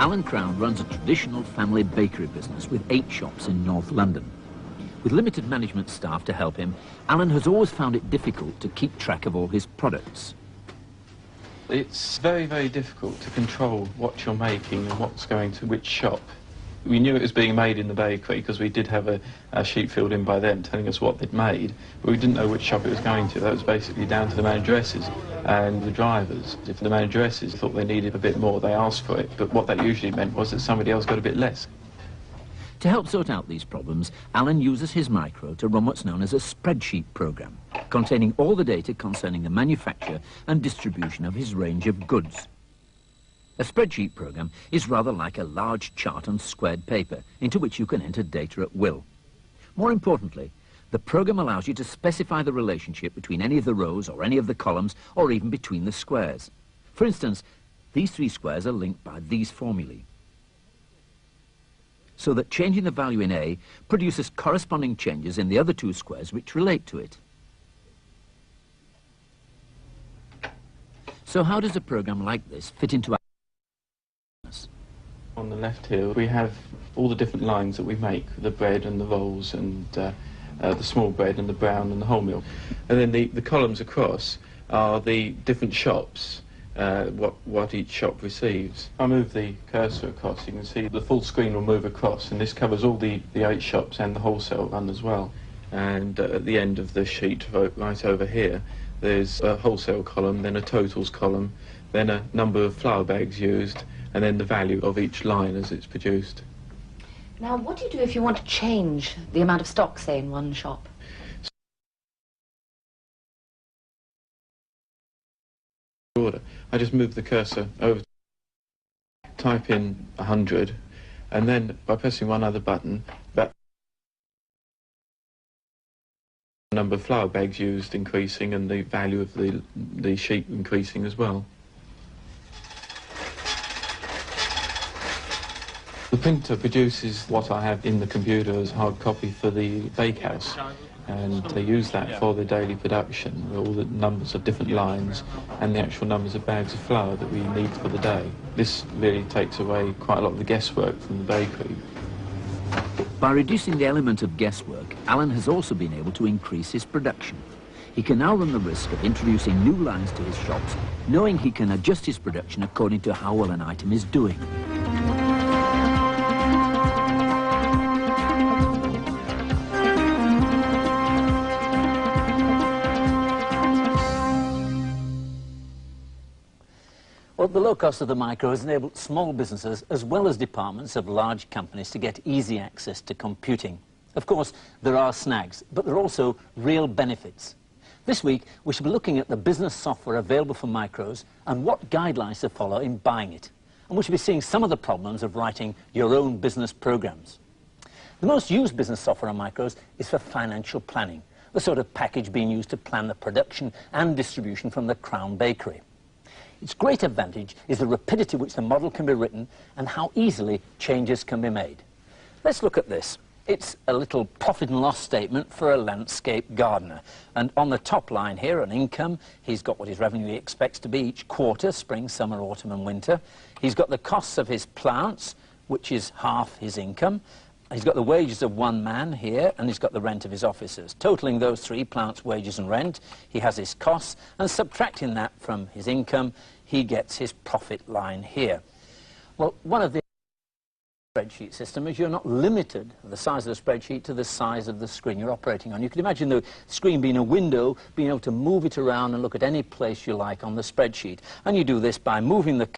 Alan Crown runs a traditional family bakery business with 8 shops in North London. With limited management staff to help him, Alan has always found it difficult to keep track of all his products. It's very, very difficult to control what you're making and what's going to which shop. We knew it was being made in the bakery because we did have a sheet filled in by them telling us what they'd made, but we didn't know which shop it was going to. That was basically down to the manageresses and the drivers. If the manageresses thought they needed a bit more, they asked for it, but what that usually meant was that somebody else got a bit less. To help sort out these problems, Alan uses his micro to run what's known as a spreadsheet program, containing all the data concerning the manufacture and distribution of his range of goods. A spreadsheet program is rather like a large chart on squared paper into which you can enter data at will. More importantly, the program allows you to specify the relationship between any of the rows or any of the columns or even between the squares. For instance, these 3 squares are linked by these formulae, so that changing the value in A produces corresponding changes in the other 2 squares which relate to it. So how does a program like this fit into our business? On the left here we have all the different lines that we make, the bread and the rolls and the small bread and the brown and the wholemeal. And then the columns across are the different shops, what each shop receives. If I move the cursor across, you can see the full screen will move across, and this covers all the 8 shops and the wholesale run as well. And at the end of the sheet, right over here, there's a wholesale column, then a totals column, then a number of flour bags used, and then the value of each line as it's produced. Now, what do you do if you want to change the amount of stock, say, in one shop? Order. I just move the cursor over, type in 100, and then by pressing one other button, that number of flour bags used increasing and the value of the sheet increasing as well. The printer produces what I have in the computer as hard copy for the bakehouse, and they use that for the daily production, with all the numbers of different lines and the actual numbers of bags of flour that we need for the day. This really takes away quite a lot of the guesswork from the bakery. By reducing the element of guesswork, Alan has also been able to increase his production. He can now run the risk of introducing new lines to his shops, knowing he can adjust his production according to how well an item is doing. Well, the low cost of the micro has enabled small businesses as well as departments of large companies to get easy access to computing. Of course, there are snags, but there are also real benefits. This week, we shall be looking at the business software available for micros and what guidelines to follow in buying it. And we shall be seeing some of the problems of writing your own business programs. The most used business software on micros is for financial planning, the sort of package being used to plan the production and distribution from the Crown Bakery. Its great advantage is the rapidity with which the model can be written and how easily changes can be made. Let's look at this. It's a little profit and loss statement for a landscape gardener. And on the top line here, an income, he's got what his revenue he expects to be each quarter, spring, summer, autumn and winter. He's got the costs of his plants, which is half his income. He's got the wages of one man here, and he's got the rent of his officers. Totaling those 3, plants, wages and rent, he has his costs, and subtracting that from his income, he gets his profit line here. Well, one of the spreadsheet system is you're not limited, the size of the spreadsheet, to the size of the screen you're operating on. You can imagine the screen being a window, being able to move it around and look at any place you like on the spreadsheet. And you do this by moving the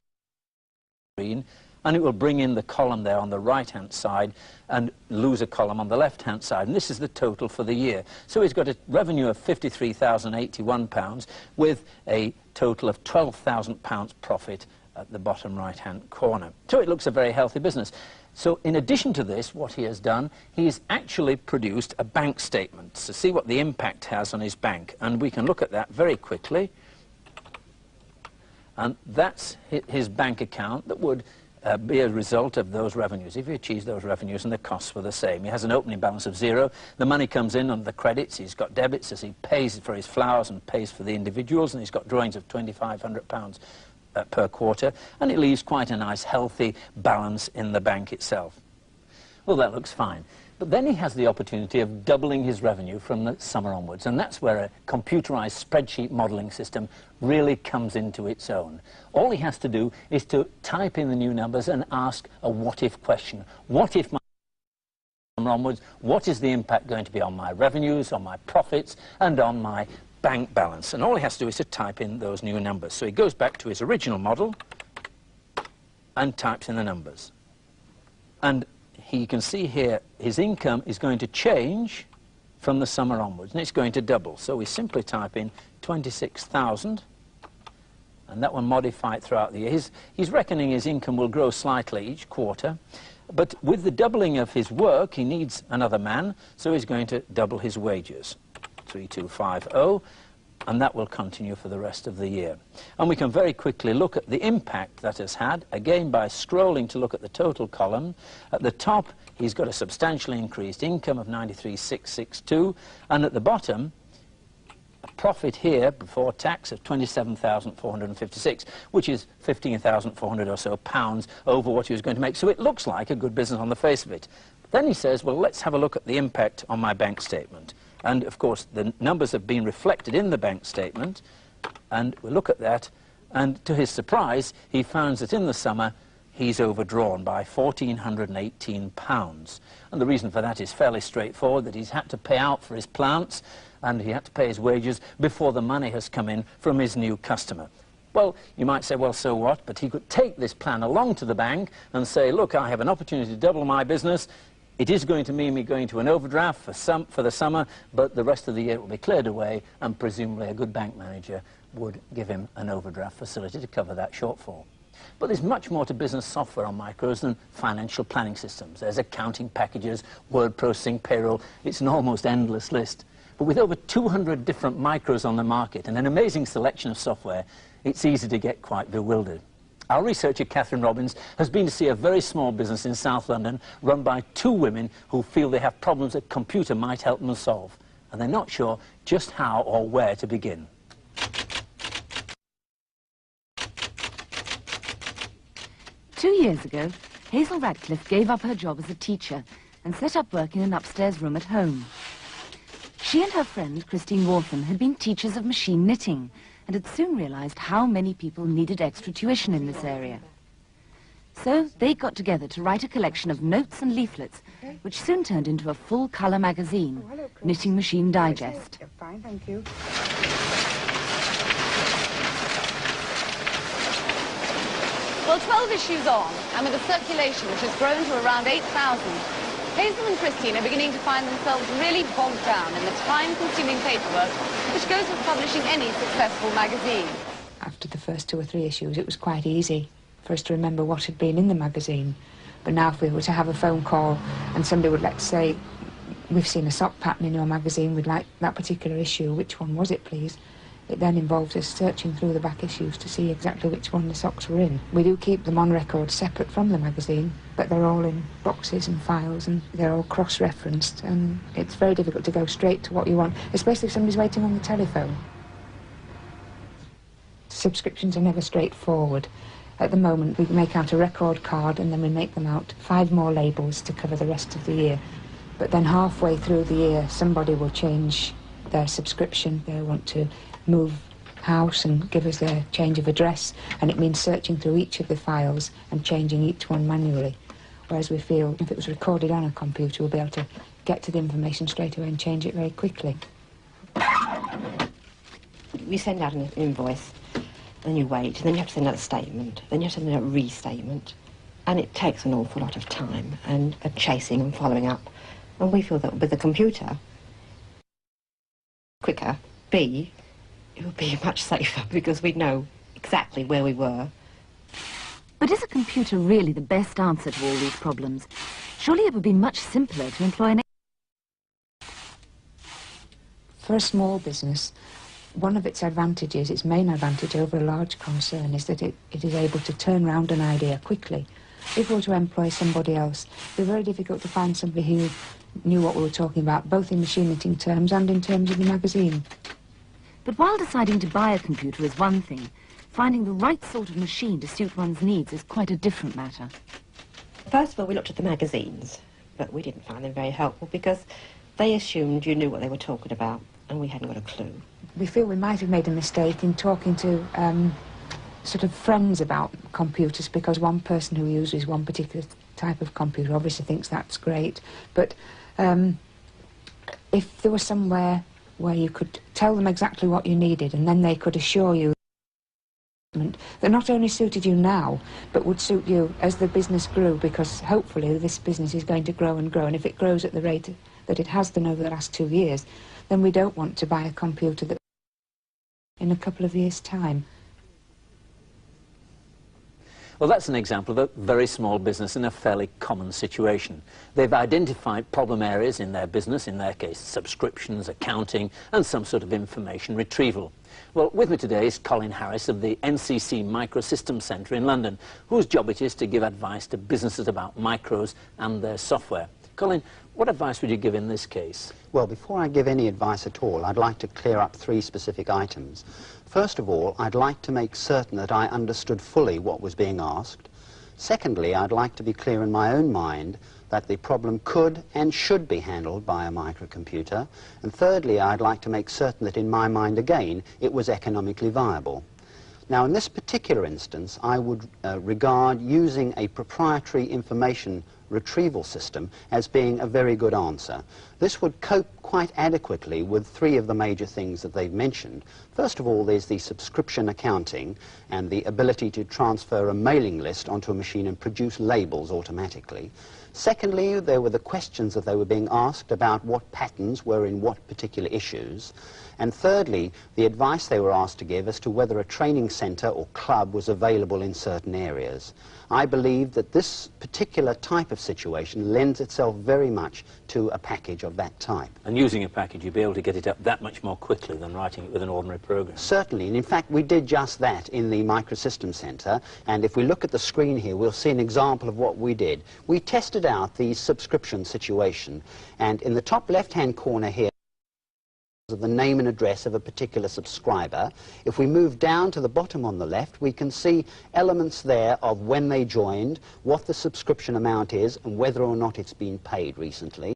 screen, and it will bring in the column there on the right-hand side and lose a column on the left-hand side. And this is the total for the year. So he's got a revenue of £53,081 with a total of £12,000 profit at the bottom right-hand corner. So it looks a very healthy business. So in addition to this, what he has done, he's actually produced a bank statement to see what the impact has on his bank. And we can look at that very quickly. And that's his bank account that would be a result of those revenues, if he achieves those revenues and the costs were the same. He has an opening balance of 0. The money comes in on the credits. He's got debits as he pays for his flowers and pays for the individuals, and he's got drawings of £2,500 per quarter, and it leaves quite a nice healthy balance in the bank itself. Well, that looks fine. But then he has the opportunity of doubling his revenue from the summer onwards, and that's where a computerized spreadsheet modeling system really comes into its own. All he has to do is to type in the new numbers and ask a what-if question. What if my summer onwards, what is the impact going to be on my revenues, on my profits, and on my bank balance? And all he has to do is to type in those new numbers. So he goes back to his original model and types in the numbers. And he can see here his income is going to change from the summer onwards, and it's going to double. So we simply type in 26,000, and that will modify it throughout the year. He's reckoning his income will grow slightly each quarter, but with the doubling of his work, he needs another man, so he's going to double his wages. 3250, and that will continue for the rest of the year. And we can very quickly look at the impact that has had, again by scrolling to look at the total column. At the top, he's got a substantially increased income of 93,662, and at the bottom, a profit here before tax of 27,456, which is 15,400 or so pounds over what he was going to make. So it looks like a good business on the face of it. Then he says, well, let's have a look at the impact on my bank statement. And, of course, the numbers have been reflected in the bank statement, and we look at that, and to his surprise, he finds that in the summer, he's overdrawn by £1,418. And the reason for that is fairly straightforward, that he's had to pay out for his plants, and he had to pay his wages before the money has come in from his new customer. Well, you might say, well, so what? But he could take this plan along to the bank and say, look, I have an opportunity to double my business. It is going to mean me going to an overdraft for the summer, but the rest of the year it will be cleared away, and presumably a good bank manager would give him an overdraft facility to cover that shortfall. But there's much more to business software on micros than financial planning systems. There's accounting packages, word processing, payroll. It's an almost endless list. But with over 200 different micros on the market and an amazing selection of software, it's easy to get quite bewildered. Our researcher, Catherine Robbins, has been to see a very small business in South London run by two women who feel they have problems a computer might help them solve, and they're not sure just how or where to begin. 2 years ago, Hazel Radcliffe gave up her job as a teacher and set up work in an upstairs room at home. She and her friend, Christine Wartham, had been teachers of machine knitting and had soon realized how many people needed extra tuition in this area. So they got together to write a collection of notes and leaflets, which soon turned into a full-colour magazine, Knitting Machine Digest. Fine, thank you. Well, 12 issues on, and with a circulation which has grown to around 8,000, Hazel and Christine are beginning to find themselves really bogged down in the time-consuming paperwork which goes with publishing any successful magazine. After the first 2 or 3 issues, it was quite easy for us to remember what had been in the magazine. But now if we were to have a phone call and somebody would let's say, we've seen a sock pattern in your magazine, we'd like that particular issue, which one was it, please? It then involves us searching through the back issues to see exactly which one the socks were in. We do keep them on record separate from the magazine, but they're all in boxes and files, and they're all cross-referenced, and it's very difficult to go straight to what you want, especially if somebody's waiting on the telephone. Subscriptions are never straightforward. At the moment, we make out a record card, and then we make them out 5 more labels to cover the rest of the year. But then halfway through the year, somebody will change their subscription. They want to move house and give us their change of address, and it means searching through each of the files and changing each one manually. Whereas we feel if it was recorded on a computer, we'll be able to get to the information straight away and change it very quickly. We send out an invoice, then you wait, then you have to send out a statement, then you have to send out a restatement, and it takes an awful lot of time and chasing and following up. And we feel that with the computer, quicker, B, it would be much safer because we'd know exactly where we were. But is a computer really the best answer to all these problems? Surely it would be much simpler to employ an... For a small business, one of its advantages, its main advantage over a large concern, is that it is able to turn around an idea quickly. If we were to employ somebody else, it would be very difficult to find somebody who knew what we were talking about, both in machine knitting terms and in terms of the magazine. But while deciding to buy a computer is one thing, finding the right sort of machine to suit one's needs is quite a different matter. First of all, we looked at the magazines, but we didn't find them very helpful because they assumed you knew what they were talking about, and we hadn't got a clue. We feel we might have made a mistake in talking to sort of friends about computers, because one person who uses one particular type of computer obviously thinks that's great, but if there was somewhere where you could tell them exactly what you needed and then they could assure you that not only suited you now but would suit you as the business grew, because hopefully this business is going to grow and grow, and if it grows at the rate that it has done over the last 2 years, then we don't want to buy a computer that in a couple of years' time. Well, that's an example of a very small business in a fairly common situation. They've identified problem areas in their business, in their case subscriptions, accounting and some sort of information retrieval. Well, with me today is Colin Harris of the NCC Microsystem Centre in London, whose job it is to give advice to businesses about micros and their software. Colin, what advice would you give in this case? Well, before I give any advice at all, I'd like to clear up 3 specific items. First of all, I'd like to make certain that I understood fully what was being asked. Secondly, I'd like to be clear in my own mind that the problem could and should be handled by a microcomputer. And thirdly, I'd like to make certain that in my mind again, it was economically viable. Now, in this particular instance, I would regard using a proprietary information retrieval system as being a very good answer. This would cope quite adequately with 3 of the major things that they've mentioned. First of all, there's the subscription accounting and the ability to transfer a mailing list onto a machine and produce labels automatically. Secondly, there were the questions that they were being asked about what patterns were in what particular issues. And thirdly, the advice they were asked to give as to whether a training centre or club was available in certain areas. I believe that this particular type of situation lends itself very much to a package of that type. And using a package, you'd be able to get it up that much more quickly than writing it with an ordinary program. Certainly, and in fact we did just that in the Microsystem Centre, and if we look at the screen here we'll see an example of what we did. We tested out the subscription situation, and in the top left-hand corner here of the name and address of a particular subscriber. If we move down to the bottom on the left, we can see elements there of when they joined, what the subscription amount is, and whether or not it's been paid recently.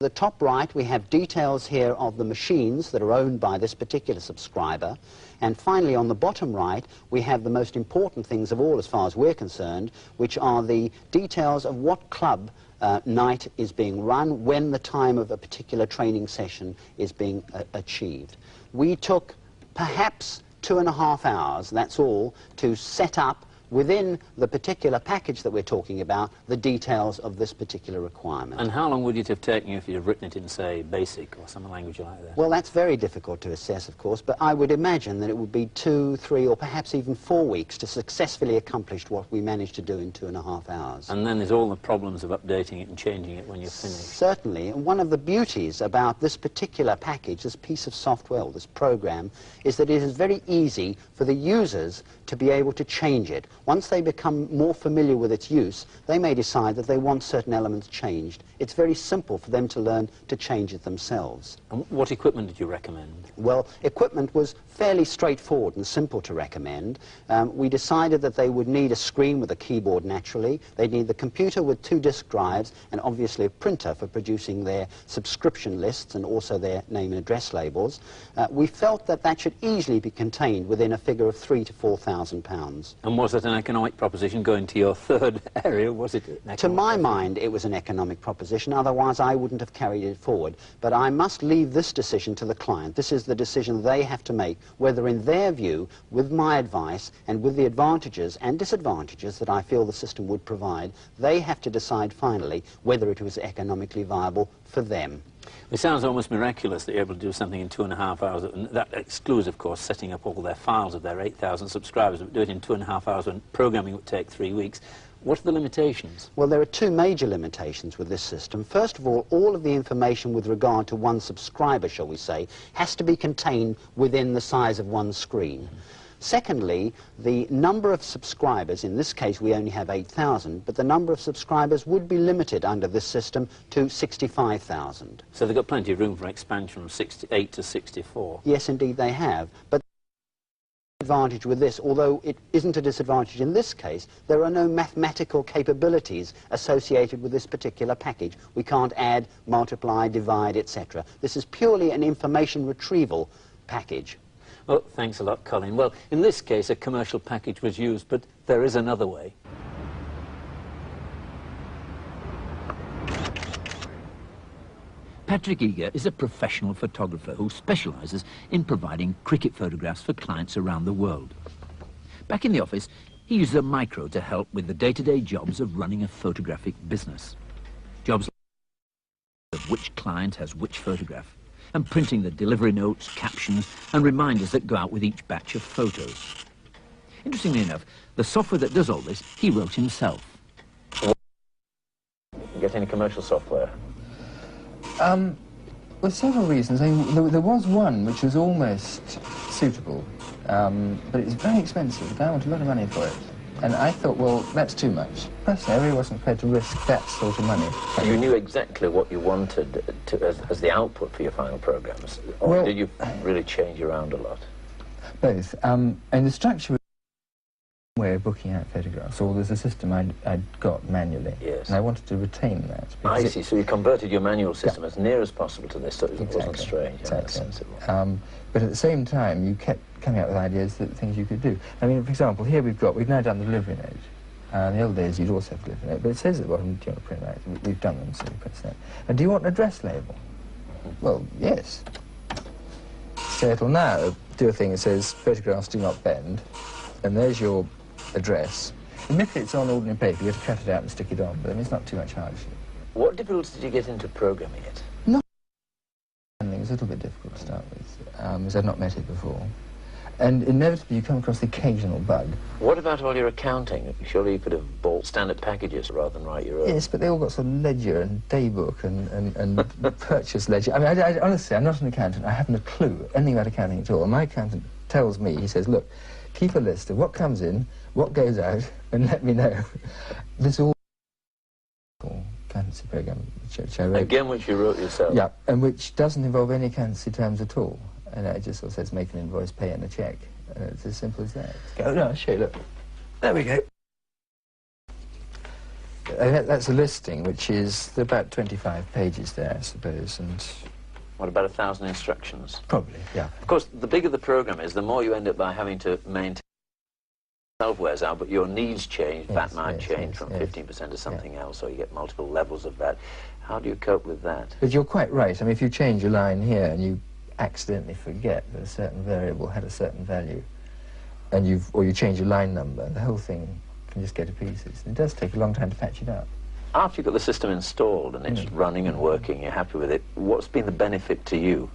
At the top right, we have details here of the machines that are owned by this particular subscriber. And finally, on the bottom right, we have the most important things of all as far as we're concerned, which are the details of what club night is being run, when the time of a particular training session is being achieved. We took perhaps 2.5 hours, that's all, to set up within the particular package that we're talking about the details of this particular requirement. And how long would it have taken you if you'd have written it in, say, BASIC or some language like that? Well, that's very difficult to assess, of course, but I would imagine that it would be 2, 3 or perhaps even 4 weeks to successfully accomplish what we managed to do in 2.5 hours. And then there's all the problems of updating it and changing it when you're finished. Certainly, and one of the beauties about this particular package, this piece of software, this program, is that it is very easy for the users to be able to change it. Once they become more familiar with its use, they may decide that they want certain elements changed. It's very simple for them to learn to change it themselves. And what equipment did you recommend? Well, equipment was fairly straightforward and simple to recommend. We decided that they would need a screen with a keyboard naturally. They'd need the computer with 2 disk drives and obviously a printer for producing their subscription lists and also their name and address labels. We felt that that should easily be contained within a figure of £3,000 to £4,000. And was it an economic proposition going to your third area? Was it an economic To my mind, it was an economic proposition, otherwise I wouldn't have carried it forward. But I must leave this decision to the client. This is the decision they have to make, whether in their view, with my advice and with the advantages and disadvantages that I feel the system would provide, they have to decide finally whether it was economically viable for them. It sounds almost miraculous that you're able to do something in 2.5 hours. And that excludes, of course, setting up all their files of their 8,000 subscribers, but do it in 2.5 hours when programming would take 3 weeks. What are the limitations? Well, there are 2 major limitations with this system. First of all of the information with regard to one subscriber, shall we say, has to be contained within the size of one screen. Secondly, the number of subscribers, in this case we only have 8,000, but the number of subscribers would be limited under this system to 65,000. So they've got plenty of room for expansion from 68 to 64. Yes, indeed they have. But advantage with this, although it isn't a disadvantage in this case, there are no mathematical capabilities associated with this particular package. We can't add, multiply, divide, etc. This is purely an information retrieval package. Well, thanks a lot, Colin. Well, in this case, a commercial package was used, but there is another way. Patrick Eager is a professional photographer who specialises in providing cricket photographs for clients around the world. Back in the office, he uses a micro to help with the day-to-day jobs of running a photographic business. Jobs like of which client has which photograph, and printing the delivery notes, captions, and reminders that go out with each batch of photos. Interestingly enough, the software that does all this, he wrote himself. Get any commercial software? Well, several reasons. I mean, there was one which was almost suitable, but it was very expensive. The guy wanted a lot of money for it. And I thought, well, that's too much. Personally, I really wasn't prepared to risk that sort of money. You knew exactly what you wanted as the output for your final programs? Or well, did you really change around a lot? Both. And the structure was a way of booking out photographs, or there's a system I'd got manually. Yes. And I wanted to retain that. I see. So you converted your manual system as near as possible to this, so it wasn't strange. Exactly. But at the same time, you kept coming up with ideas, things you could do. I mean, for example, here we've now done the delivery note. In the old days, you'd also have a delivery note, but it says at the bottom, do you want to print that? We've done them, so we print that. And do you want an address label? Well, yes. So it'll now do a thing that says, photographs do not bend, and there's your address. Admittedly, it's on ordinary paper, you have to cut it out and stick it on, but I mean, it's not too much hardship. What difficulties did you get into programming it? It was a little bit difficult to start with, because I'd not met it before. And inevitably you come across the occasional bug. What about all your accounting? Surely you could have bought standard packages rather than write your own. Yes, but they all got sort of ledger and daybook and purchase ledger. I mean, I honestly, I'm not an accountant. I haven't a clue anything about accounting at all. My accountant tells me, he says, look, keep a list of what comes in, what goes out, and let me know. This all accountancy program, which I wrote. Again, which you wrote yourself? Yeah, and which doesn't involve any accountancy terms at all. And it just sort of says make an invoice, pay and a cheque. And it's as simple as that. Oh, no, I'll show you, look. There we go. That's a listing, which is about 25 pages there, I suppose, and... What, about 1,000 instructions? Probably, yeah. Of course, the bigger the program is, the more you end up by having to maintain. Itself wears out, but your needs change. That might change from 15% to something else, or you get multiple levels of that. How do you cope with that? But you're quite right. I mean, if you change a line here and you accidentally forget that a certain variable had a certain value, and you change a line number, the whole thing can just go to pieces. And it does take a long time to patch it up. After you've got the system installed and it's running and working, you're happy with it, what's been the benefit to you?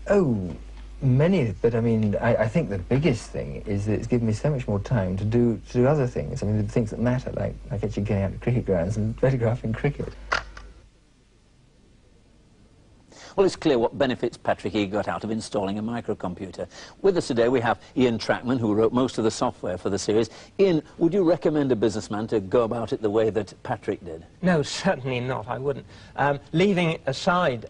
Oh, many, but I mean, I think the biggest thing is that it's given me so much more time to do other things. I mean, the things that matter, like actually going out to cricket grounds and photographing cricket. Well, it's clear what benefits Patrick Eager got out of installing a microcomputer. With us today we have Ian Trackman, who wrote most of the software for the series. Ian, would you recommend a businessman to go about it the way that Patrick did? No, certainly not, I wouldn't. Leaving aside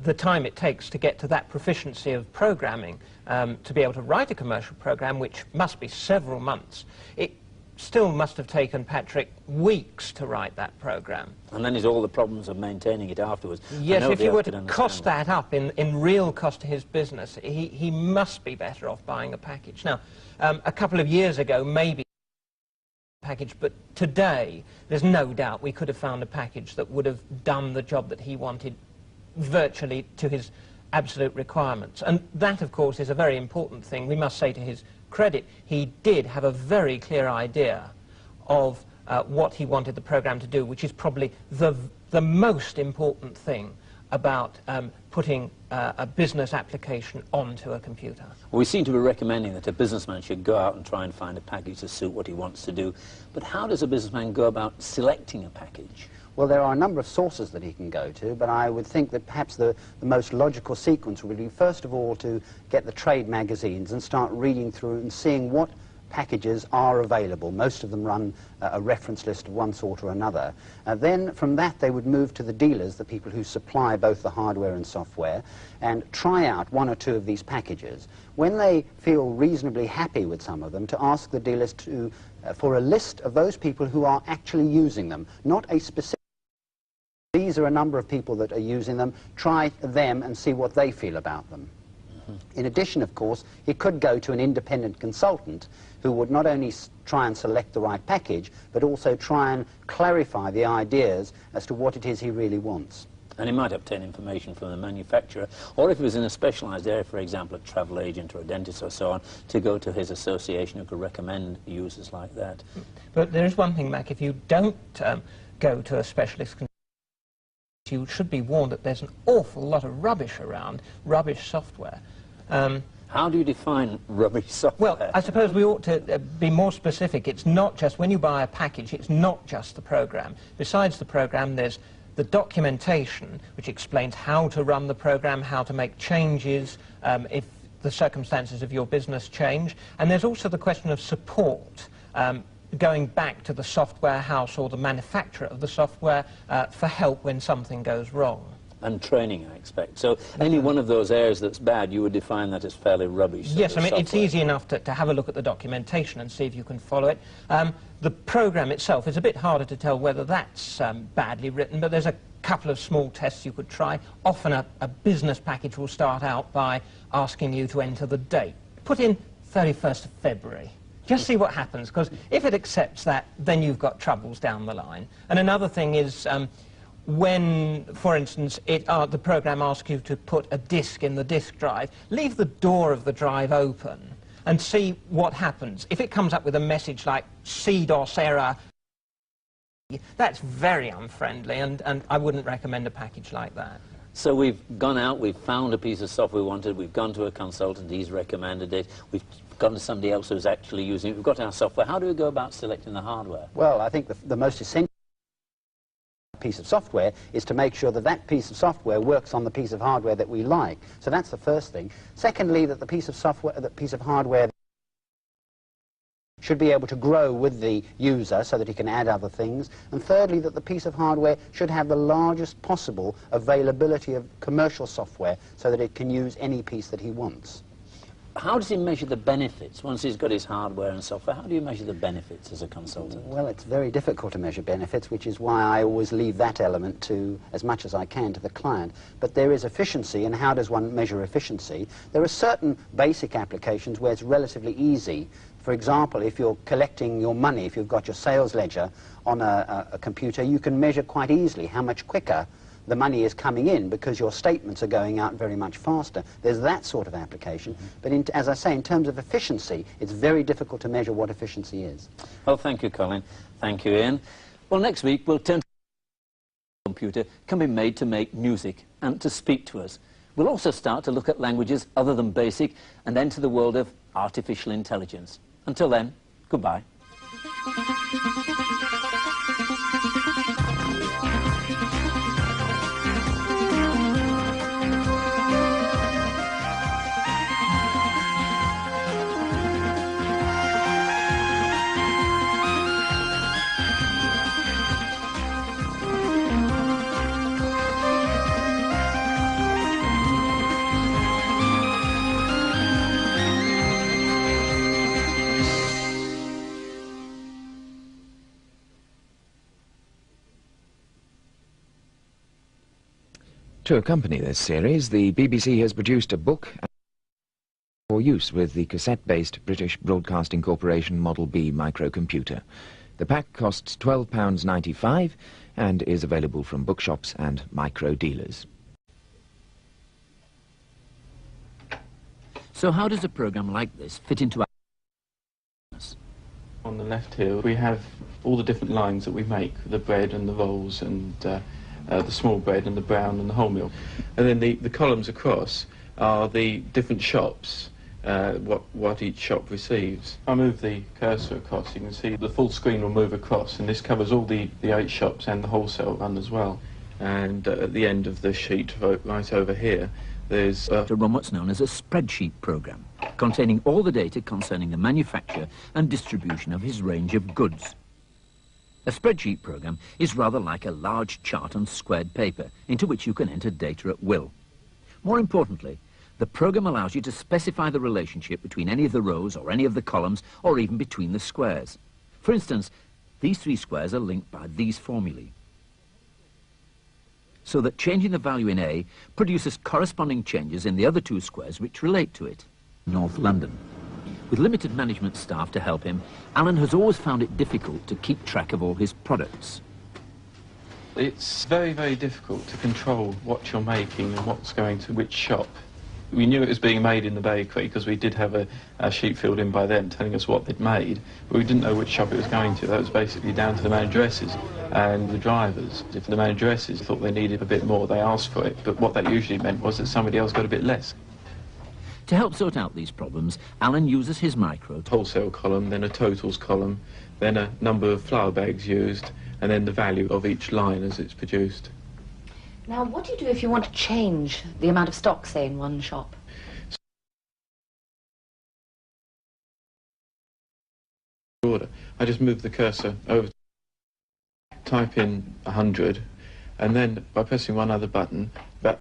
the time it takes to get to that proficiency of programming, to be able to write a commercial program, which must be several months, it still must have taken Patrick weeks to write that program. And then there's all the problems of maintaining it afterwards. Yes, if you were to cost that up in real cost to his business, he must be better off buying a package. Now, a couple of years ago, maybe package, but today, there's no doubt we could have found a package that would have done the job that he wanted virtually to his absolute requirements. And that, of course, is a very important thing. We must say to his credit, he did have a very clear idea of what he wanted the program to do, which is probably the most important thing about putting a business application onto a computer. Well, we seem to be recommending that a businessman should go out and try and find a package to suit what he wants to do. But how does a businessman go about selecting a package? Well, there are a number of sources that he can go to, but I would think that perhaps the most logical sequence would be, first of all, to get the trade magazines and start reading through and seeing what packages are available. Most of them run a reference list of one sort or another. Then from that they would move to the dealers, the people who supply both the hardware and software, and try out one or two of these packages. When they feel reasonably happy with some of them, to ask the dealers to, for a list of those people who are actually using them, not a specific. These are a number of people that are using them. Try them and see what they feel about them. In addition, of course, he could go to an independent consultant who would not only try and select the right package, but also try and clarify the ideas as to what it is he really wants. And he might obtain information from the manufacturer, or if he was in a specialised area, for example, a travel agent or a dentist or so on, to go to his association who could recommend users like that. But there is one thing, Mac, if you don't go to a specialist, you should be warned that there's an awful lot of rubbish around, rubbish software. How do you define rubbish software? Well, I suppose we ought to be more specific. It's not just, when you buy a package, it's not just the program. Besides the program, there's the documentation, which explains how to run the program, how to make changes, if the circumstances of your business change. And there's also the question of support, going back to the software house or the manufacturer of the software for help when something goes wrong. And training, I expect. So any one of those areas that's bad, you would define that as fairly rubbish. Yes, I mean, it's easy enough to have a look at the documentation and see if you can follow it. The program itself is a bit harder to tell whether that's badly written, but there's a couple of small tests you could try. Often a business package will start out by asking you to enter the date. Put in 31st of February. Just see what happens, because if it accepts that, then you've got troubles down the line. And another thing is, when, for instance, the program asks you to put a disk in the disk drive, leave the door of the drive open and see what happens. If it comes up with a message like CDOS error, that's very unfriendly, and I wouldn't recommend a package like that. So we've gone out, we've found a piece of software we wanted, we've gone to a consultant, he's recommended it, we've gone to somebody else who's actually using it, we've got our software. How do we go about selecting the hardware? Well, I think the most essential piece of software is to make sure that that piece of software works on the piece of hardware that we like. So that's the first thing. Secondly, that the piece of software, that piece of hardware should be able to grow with the user so that he can add other things. And thirdly, that the piece of hardware should have the largest possible availability of commercial software so that it can use any piece that he wants. How does he measure the benefits once he's got his hardware and software? How do you measure the benefits as a consultant? Well, it's very difficult to measure benefits, which is why I always leave that element to, as much as I can, to the client. But there is efficiency, and how does one measure efficiency? There are certain basic applications where it's relatively easy. For example, if you're collecting your money, if you've got your sales ledger on a computer, you can measure quite easily how much quicker the money is coming in because your statements are going out very much faster. There's that sort of application. But as I say, in terms of efficiency, it's very difficult to measure what efficiency is. Well, thank you, Colin. Thank you, Ian. Well, next week we'll turn to a computer can be made to make music and to speak to us. We'll also start to look at languages other than BASIC and enter the world of artificial intelligence. Until then, goodbye. To accompany this series, the BBC has produced a book for use with the cassette-based British Broadcasting Corporation Model B microcomputer. The pack costs £12.95 and is available from bookshops and micro-dealers. So how does a program like this fit into our business? On the left here, we have all the different lines that we make, the bread and the rolls and the small bread and the brown and the wholemeal. And then the columns across are the different shops, what each shop receives. I move the cursor across, you can see the full screen will move across, and this covers all the 8 shops and the wholesale run as well. And at the end of the sheet, right over here, There's to run what's known as a spreadsheet program, containing all the data concerning the manufacture and distribution of his range of goods. A spreadsheet program is rather like a large chart on squared paper, into which you can enter data at will. More importantly, the program allows you to specify the relationship between any of the rows or any of the columns, or even between the squares. For instance, these three squares are linked by these formulae, so that changing the value in A produces corresponding changes in the other two squares which relate to it. North London. With limited management staff to help him, Alan has always found it difficult to keep track of all his products. It's very, very difficult to control what you're making and what's going to which shop. We knew it was being made in the bakery because we did have a sheet filled in by them telling us what they'd made, but we didn't know which shop it was going to. That was basically down to the manageresses and the drivers. If the manageresses thought they needed a bit more, they asked for it, but what that usually meant was that somebody else got a bit less. To help sort out these problems, Alan uses his micro. Wholesale column, then a totals column, then a number of flour bags used, and then the value of each line as it's produced. Now, what do you do if you want to change the amount of stock, say, in one shop? Order. I just move the cursor over, type in 100, and then by pressing one other button, that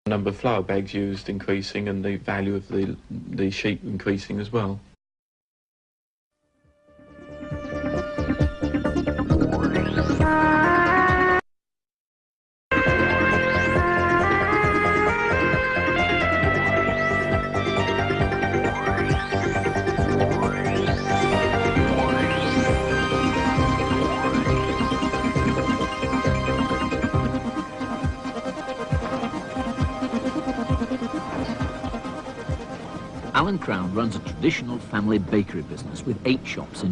number of flour bags used increasing and the value of the sheet increasing as well. Alan Crown runs a traditional family bakery business with 8 shops in